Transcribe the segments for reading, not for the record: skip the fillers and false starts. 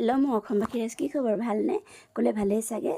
Hello' মই অসমবাসী ৰাইজ, কি খবৰ? ভালনে? ক'লে ভালেই চাগে।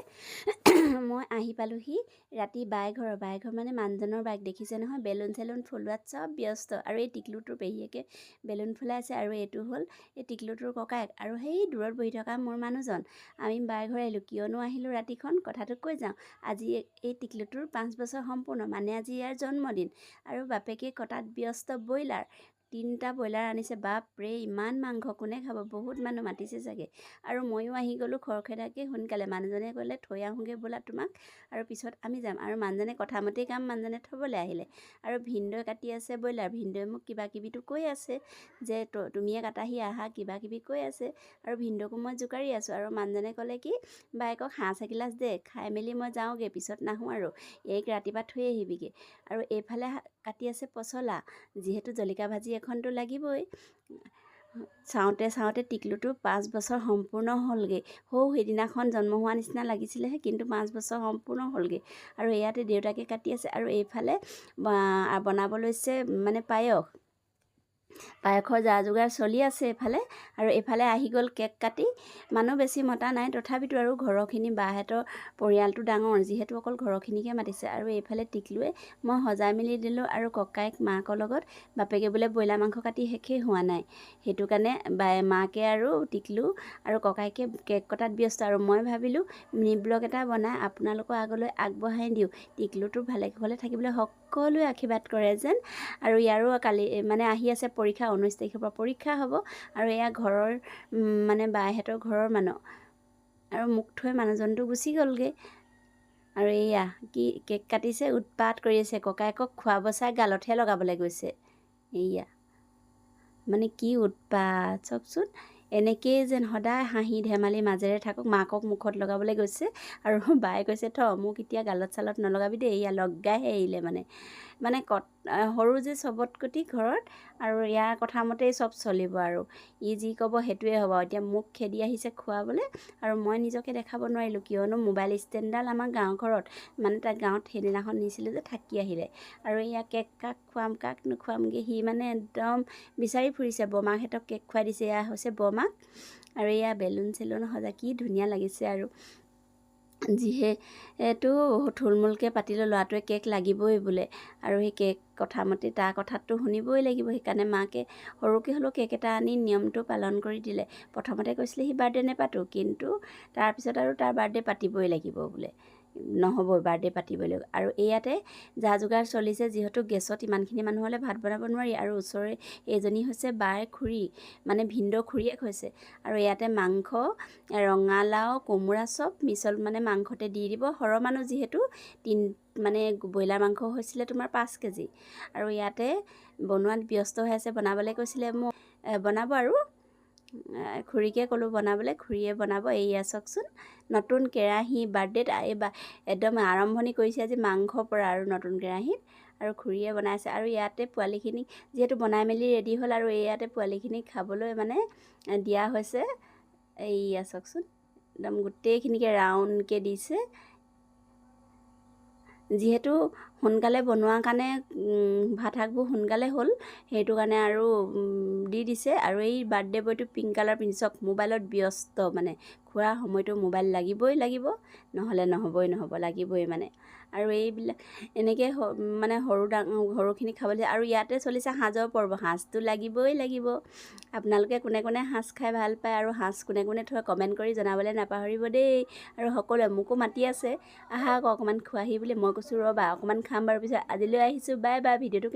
মই আহি পালোহি ৰাতি বাই ঘৰ মানে মানুহজনৰ বাইক দেখিছে নহয়, বেলুন চেলুন ফুলোৱাত চব ব্যস্ত। আৰু এই টিকলুটোৰ পেহীয়েকে বেলুন ফুলাই আছে, আৰু এইটো হ'ল এই টিকলুটোৰ ককায়েক, আৰু সেই দূৰত বহি থকা মোৰ মানুহজন। আমি বাই ঘৰ আহিলোঁ। কিয়নো আহিলোঁ ৰাতিখন, কথাটো কৈ যাওঁ। আজি এই টিকলুটোৰ 5 বছৰ সম্পূৰ্ণ, মানে আজি ইয়াৰ জন্মদিন। আৰু বাপেকে কটাত ব্যস্ত ব্ৰইলাৰ। 3টা ব্ৰইলাৰ আনিছে। বাপৰে, ইমান মাংস কোনে খাব? বহুত মানুহ মাতিছে চাগে। আৰু ময়ো আহি গ'লোঁ খৰখেদাকৈ সোনকালে। মানুহজনে ক'লে থৈ আহোঁগৈ ব'লা তোমাক, আৰু পিছত আমি যাম। আৰু মানুহজনে কথা মতেই কাম, মানুহজনে থ'বলৈ আহিলে। আৰু ভিনদেউৱে কাটি আছে ব্ৰইলাৰ। ভিনদেউৱে মোক কিবা কিবিটো কৈ আছে যে তুমিয়ে কাটাহি, আহা, কিবা কিবি কৈ আছে। আৰু ভিনদেউকো মই জোকাৰি আছোঁ। আৰু মানুহজনে ক'লে কি, বাইকক হাঁহ এগিলাচ দে, খাই মেলি মই যাওঁগৈ, পিছত নাহোঁ আৰু এইক ৰাতিপুৱা থৈ আহিবিগৈ। আৰু এইফালে কাটি আছে পচলা, যিহেতু জলকীয়া ভাজি এখনতো লাগিবই। চাওঁতে চাওঁতে টিকলুটো 5 বছৰ সম্পূৰ্ণ হ'লগৈ। সেইদিনাখন জন্ম হোৱা নিচিনা লাগিছিলেহে, কিন্তু 5 বছৰ সম্পূৰ্ণ হ'লগৈ। আৰু ইয়াতে দেউতাকে কাটি আছে, আৰু এইফালে বনাব লৈছে মানে পায়সৰ যা যোগাৰ চলি আছে এইফালে। আৰু এইফালে আহি গ'ল কেক কাটি। মানুহ বেছি মতা নাই, তথাপিতো আৰু ঘৰৰখিনি বাহঁতৰ পৰিয়ালটো ডাঙৰ, যিহেতু অকল ঘৰৰখিনিকে মাতিছে। আৰু এইফালে টিকলুৱে মই সজাই মেলি দিলোঁ, আৰু ককায়েক মাকৰ লগত। বাপেকে বোলে ব্ৰইলাৰ মাংস কাটি শেষেই হোৱা নাই, সেইটো কাৰণে মাকে আৰু টিকলু আৰু ককায়েকে কেক কটাত ব্যস্ত। আৰু মই ভাবিলোঁ মিনি ব্লগ এটা বনাই আপোনালোকৰ আগলৈ আগবঢ়াই দিওঁ। টিকলুটো ভালে কুশলে থাকিবলৈ সকলোৱে আশীৰ্বাদ কৰে যেন। আৰু ইয়াৰো কালি মানে আহি আছে পৰীক্ষা, 19 তাৰিখৰ পৰা পৰীক্ষা হ'ব। আৰু এয়া ঘৰৰ মানে বাইহঁতৰ ঘৰৰ মানুহ। আৰু মোক থৈ মানুহজনটো গুচি গ'লগৈ। আৰু এইয়া কি কেক কাটিছে, উৎপাত কৰি আছে। ককায়েকক খোৱাব চাই গালতহে লগাবলৈ গৈছে। এইয়া মানে কি উৎপাত চাওকচোন। এনেকেই যেন সদায় হাঁহি ধেমালি মাজেৰে থাকক। মাকক মুখত লগাবলৈ গৈছে, আৰু বায়ে কৈছে মোক এতিয়া গালত চালত নলগাবি দেই, এয়া লগাইহে এৰিলে মানে সৰু যে চবতকটি ঘৰত, আৰু ইয়াৰ কথা মতেই চব চলিব। আৰু ই যি ক'ব সেইটোৱে হ'ব। এতিয়া মোক খেদি আহিছে খুৱাবলৈ, আৰু মই নিজকে দেখাব নোৱাৰিলোঁ, কিয়নো মোবাইল ষ্টেণ্ডডাল আমাৰ গাঁও ঘৰত, মানে তাক গাঁৱত সেইদিনাখন নিছিলোঁ যে থাকি আহিলে। আৰু এয়া কেক কাক খুৱাম, কাক নোখুৱামগৈ, সি মানে একদম বিচাৰি ফুৰিছে। বৰমাকহঁতক কেক খুৱাই দিছে। এয়া হৈছে বৰমাক। আৰু এয়া বেলুন চেলুন সজা কি ধুনীয়া লাগিছে। আৰু যিহেতু থুলমূলকৈ পাতিলোঁ, ল'ৰাটোৱে কেক লাগিবই বোলে, আৰু সেই কেক কথামতে তাৰ কথাটো শুনিবই লাগিব। সেইকাৰণে মাকে সৰুকৈ হ'লেও কেক এটা আনি নিয়মটো পালন কৰি দিলে। প্ৰথমতে কৈছিলে সি বাৰ্থডে নেপাতোঁ, কিন্তু তাৰপিছত আৰু তাৰ বাৰ্থডে পাতিবই লাগিব বোলে, নহ'বই, বাৰ্থডে পাতিবই লাগিব। আৰু ইয়াতে যা যোগাৰ চলিছে, যিহেতু গেছত ইমানখিনি মানুহ হ'লে ভাত বনাব নোৱাৰি। আৰু ওচৰৰে এইজনী হৈছে বাৰ খুৰী, মানে ভিনদেউ খুৰীয়েক হৈছে। আৰু ইয়াতে মাংস, ৰঙালাও, কোমোৰা চব মিছল মানে মাংসতে দি দিব। সৰহ মানুহ যিহেতু, মানে ব্ৰইলাৰ মাংস হৈছিলে তোমাৰ 5 কেজি। আৰু ইয়াতে বনোৱাত ব্যস্ত হৈ আছে। বনাবলৈ কৈছিলে মোক বনাব, আৰু খুৰীকে ক'লোঁ বনাবলৈ, খুৰীয়ে বনাব। এইয়া চাওকচোন, নতুন কেৰাহী, বাৰ্থডেত একদম আৰম্ভণি কৰিছে আজি মাংসৰ পৰা, আৰু নতুন কেৰাহীত। আৰু খুৰীয়ে বনাইছে। আৰু ইয়াতে পোৱালিখিনিক যিহেতু বনাই মেলি ৰেডি হ'ল, আৰু ইয়াতে পোৱালিখিনিক খাবলৈ মানে দিয়া হৈছে। এইয়া চাওকচোন, একদম গোটেইখিনিকে ৰাউণ্ডকৈ দিছে। যিহেতু সোনকালে বনোৱাৰ কাৰণে ভাত শাকবোৰ সোনকালে হ'ল, সেইটো কাৰণে আৰু দি দিছে। আৰু এই বাৰ্থডে বয়টো পিংক কালাৰ পিন্ধি চাওক, মোবাইলত ব্যস্ত। মানে খোৱাৰ সময়তো মোবাইল লাগিবই, নহ'লে নহ'ব, লাগিবই মানে। আৰু এইবিলাক এনেকৈ মানে সৰুখিনি খাবলৈ। আৰু ইয়াতে চলিছে সাঁজৰ পৰ্ব, সাঁজটো লাগিবই। আপোনালোকে কোনে কোনে সাঁজ খাই ভাল পায়, আৰু সাঁজ কোনে কোনে থয়, কমেণ্ট কৰি জনাবলৈ নাপাহৰিব দেই। আৰু সকলোৱে মোকো মাতি আছে, আহা আকৌ অকণমান খোৱাহি বুলি। মই কৈছোঁ ৰ'বা অকণমান খাম বাৰু, পিছত আজিলৈ আহিছোঁ, বাই বাই। ভিডিঅ'টো